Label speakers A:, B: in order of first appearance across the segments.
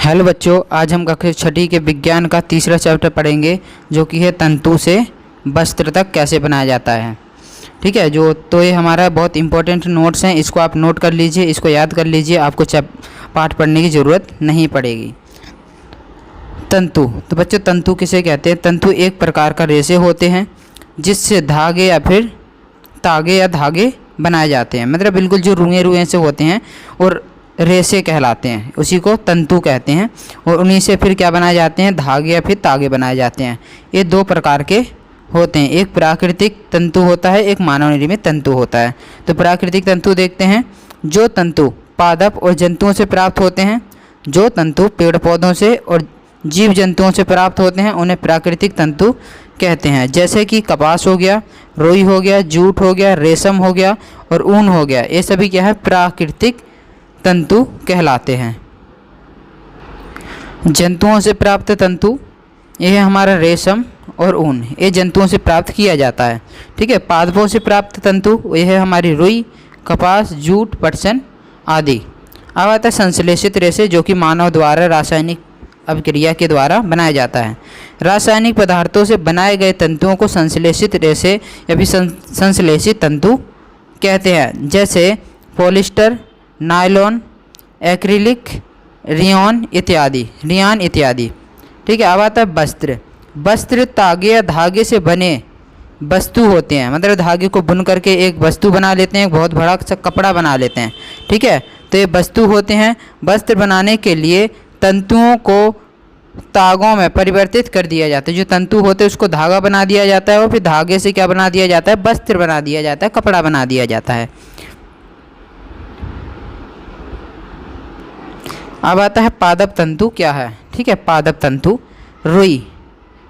A: Hello बच्चों, आज हम कक्षा छठी के विज्ञान का तीसरा चैप्टर पढ़ेंगे जो कि है तंतु से वस्त्र तक कैसे बनाया जाता है। ठीक है, तो ये हमारा बहुत इंपॉर्टेंट नोट्स हैं, इसको आप नोट कर लीजिए, इसको याद कर लीजिए, आपको पाठ पढ़ने की ज़रूरत नहीं पड़ेगी। तंतु, तो बच्चों तंतु किसे कहते हैं? तंतु एक प्रकार का रेशे होते हैं जिससे धागे या फिर तागे या धागे बनाए जाते हैं। मतलब बिल्कुल जो रुएँ से होते हैं और रेशे कहलाते हैं, उसी को तंतु कहते हैं। और उन्हीं से फिर क्या बनाए जाते हैं? धागे या फिर तागे बनाए जाते हैं। ये दो प्रकार के होते हैं, एक प्राकृतिक तंतु होता है, एक मानव निर्मित तंतु होता है। तो प्राकृतिक तंतु देखते हैं। जो तंतु पादप और जंतुओं से प्राप्त होते हैं, जो तंतु पेड़ पौधों से और जीव जंतुओं से प्राप्त होते हैं, उन्हें प्राकृतिक तंतु कहते हैं। जैसे कि कपास हो गया, रुई हो गया, जूट हो गया, रेशम हो गया और ऊन हो गया, ये सभी क्या है? प्राकृतिक तंतु कहलाते हैं। जंतुओं से प्राप्त तंतु, यह है हमारा रेशम और ऊन, ये जंतुओं से प्राप्त किया जाता है। ठीक है, पादपों से प्राप्त तंतु, यह है हमारी रुई, कपास, जूट, पटसन आदि। अब आता है संश्लेषित रेशे, जो कि मानव द्वारा रासायनिक अभिक्रिया के द्वारा बनाया जाता है। रासायनिक पदार्थों से बनाए गए तंतुओं को संश्लेषित रेशे या फिर संश्लेषित तंतु कहते हैं। जैसे पॉलिस्टर, नायलॉन, एक्रिलिक, रियान इत्यादि। ठीक है, अब आता है वस्त्र। वस्त्र तागे या धागे से बने वस्तु होते हैं। मतलब धागे को बुन करके एक वस्तु बना लेते हैं, एक बहुत बड़ा सा कपड़ा बना लेते हैं। ठीक है, तो ये वस्तु होते हैं। वस्त्र बनाने के लिए तंतुओं को तागों में परिवर्तित कर दिया जाता है। जो तंतु होते हैं उसको धागा बना दिया जाता है और फिर धागे से क्या बना दिया जाता है? वस्त्र बना दिया जाता है, कपड़ा बना दिया जाता है। अब आता है पादप तंतु क्या है? ठीक है, पादप तंतु रुई।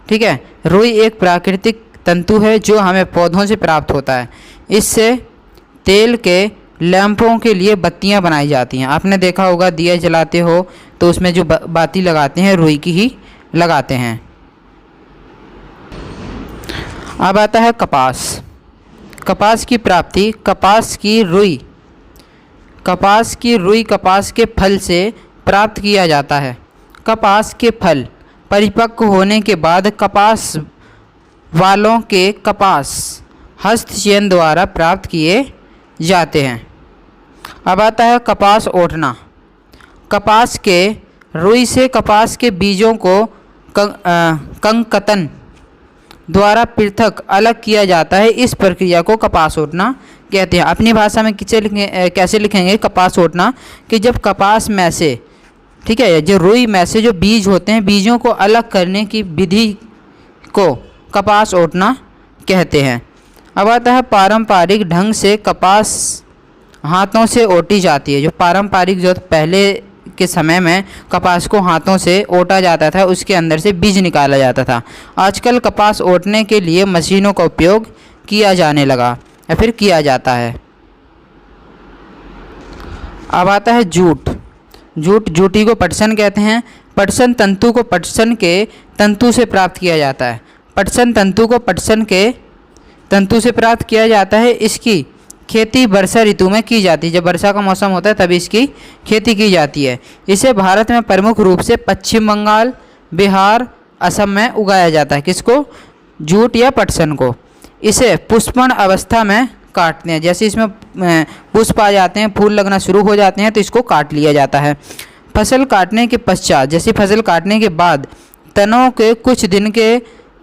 A: ठीक है, रुई एक प्राकृतिक तंतु है जो हमें पौधों से प्राप्त होता है। इससे तेल के लैंपों के लिए बत्तियां बनाई जाती हैं। आपने देखा होगा, दिया जलाते हो तो उसमें जो बाती लगाते हैं रुई की ही लगाते हैं। अब आता है कपास। कपास की प्राप्ति, कपास की रुई कपास के फल से प्राप्त किया जाता है। कपास के फल परिपक्व होने के बाद कपास वालों के कपास हस्तचयन द्वारा प्राप्त किए जाते हैं। अब आता है कपास ओटना। कपास के रुई से कपास के बीजों को कंकतन द्वारा पृथक अलग किया जाता है। इस प्रक्रिया को कपास ओटना कहते हैं। अपनी भाषा में कैसे लिखेंगे कपास ओटना? कि जब कपास में से, ठीक है, जो रुई में से जो बीज होते हैं, बीजों को अलग करने की विधि को कपास ओटना कहते हैं। अब आता है पारंपरिक ढंग से कपास हाथों से ओटी जाती है। जो पारंपरिक, जो पहले के समय में कपास को हाथों से ओटा जाता था, उसके अंदर से बीज निकाला जाता था। आजकल कपास ओटने के लिए मशीनों का उपयोग किया जाने लगा या फिर किया जाता है। अब आता है जूट। जूटी को पटसन कहते हैं। पटसन तंतु को पटसन के तंतु से प्राप्त किया जाता है। पटसन तंतु को पटसन के तंतु से प्राप्त किया जाता है। इसकी खेती वर्षा ऋतु में की जाती है। जब वर्षा का मौसम होता है तभी इसकी खेती की जाती है। इसे भारत में प्रमुख रूप से पश्चिम बंगाल, बिहार, असम में उगाया जाता है। किसको? जूट या पटसन को। इसे पुष्पण अवस्था में काटते हैं। जैसे इसमें पुष्प आ जाते हैं, फूल लगना शुरू हो जाते हैं, तो इसको काट लिया जाता है। फसल काटने के पश्चात, जैसे फसल काटने के बाद तनों के कुछ दिन के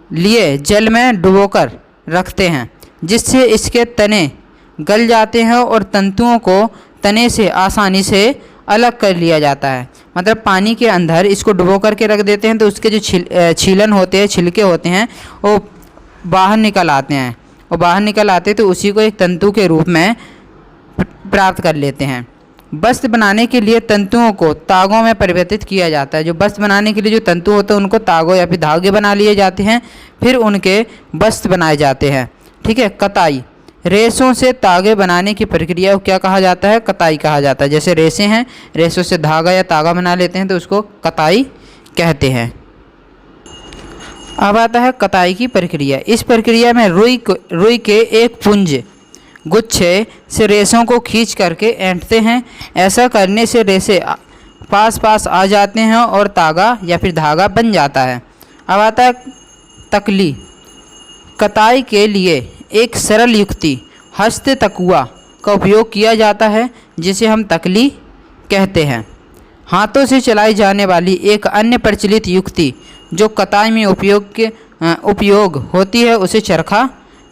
A: लिए जल में डुबोकर रखते हैं, जिससे इसके तने गल जाते हैं और तंतुओं को तने से आसानी से अलग कर लिया जाता है। मतलब पानी के अंदर इसको डुबो करके रख देते हैं तो उसके जो छीलन होते हैं, छिलके होते हैं, वो बाहर निकल आते हैं। और बाहर निकल आते तो उसी को एक तंतु के रूप में प्राप्त कर लेते हैं। वस्त्र बनाने के लिए तंतुओं को तागों में परिवर्तित किया जाता है। जो वस्त्र बनाने के लिए जो तंतु होते हैं उनको तागों या फिर धागे बना लिए जाते हैं, फिर उनके वस्त्र बनाए जाते हैं। ठीक है, कताई। रेशों से तागे बनाने की प्रक्रिया को क्या कहा जाता है? कताई कहा जाता है। जैसे रेशे हैं, रेशों से धागा या तागा बना लेते हैं तो उसको कताई कहते हैं। अब आता है कताई की प्रक्रिया। इस प्रक्रिया में रुई के एक पुंज गुच्छे से रेशों को खींच करके ऐंठते हैं। ऐसा करने से रेशे पास पास आ जाते हैं और तागा या फिर धागा बन जाता है। अब आता है तकली। कताई के लिए एक सरल युक्ति हस्त तकुआ का उपयोग किया जाता है, जिसे हम तकली कहते हैं। हाथों से चलाई जाने वाली एक अन्य प्रचलित युक्ति जो कताई में उपयोग होती है उसे चरखा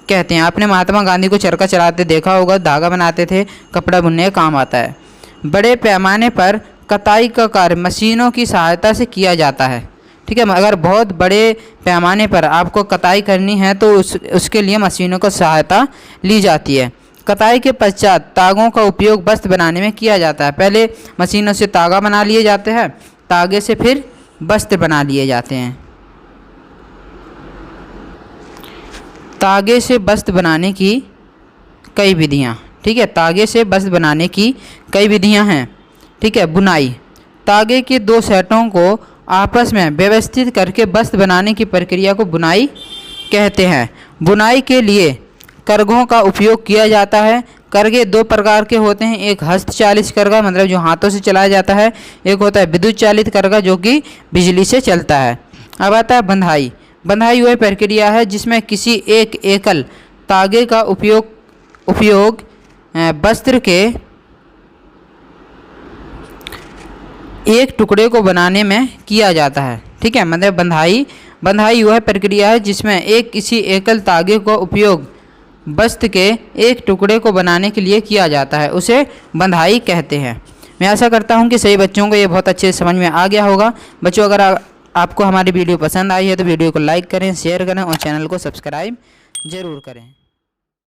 A: कहते हैं। आपने महात्मा गांधी को चरखा चलाते देखा होगा, धागा बनाते थे, कपड़ा बुनने का काम आता है। बड़े पैमाने पर कताई का कार्य मशीनों की सहायता से किया जाता है। ठीक है, अगर बहुत बड़े पैमाने पर आपको कताई करनी है तो उसके लिए मशीनों की सहायता ली जाती है। कताई के पश्चात तागों का उपयोग वस्त्र बनाने में किया जाता है। पहले मशीनों से तागा बना लिए जाते हैं, तागे से फिर वस्त्र बना लिए जाते हैं। तागे से वस्त्र बनाने की कई विधियाँ। ठीक है, तागे से वस्त्र बनाने की कई विधियाँ हैं। ठीक है, बुनाई। तागे के दो सेटों को आपस में व्यवस्थित करके वस्त्र बनाने की प्रक्रिया को बुनाई कहते हैं। बुनाई के लिए करघों का उपयोग किया जाता है। करघे दो प्रकार के होते हैं, एक हस्तचालित करघा मतलब जो हाथों से चलाया जाता है, एक होता है विद्युत चालित करघा जो कि बिजली से चलता है। अब आता है बंधाई। बंधाई वह प्रक्रिया है जिसमें किसी एक एकल तागे का उपयोग वस्त्र के एक टुकड़े को बनाने में किया जाता है। ठीक है, मतलब बंधाई वह प्रक्रिया है जिसमें किसी एकल तागे का उपयोग वस्त्र के एक टुकड़े को बनाने के लिए किया जाता है, उसे बंधाई कहते हैं। मैं आशा करता हूं कि सभी बच्चों को ये बहुत अच्छे समझ में आ गया होगा। बच्चों, अगर आपको हमारी वीडियो पसंद आई है तो वीडियो को लाइक करें, शेयर करें और चैनल को सब्सक्राइब ज़रूर करें।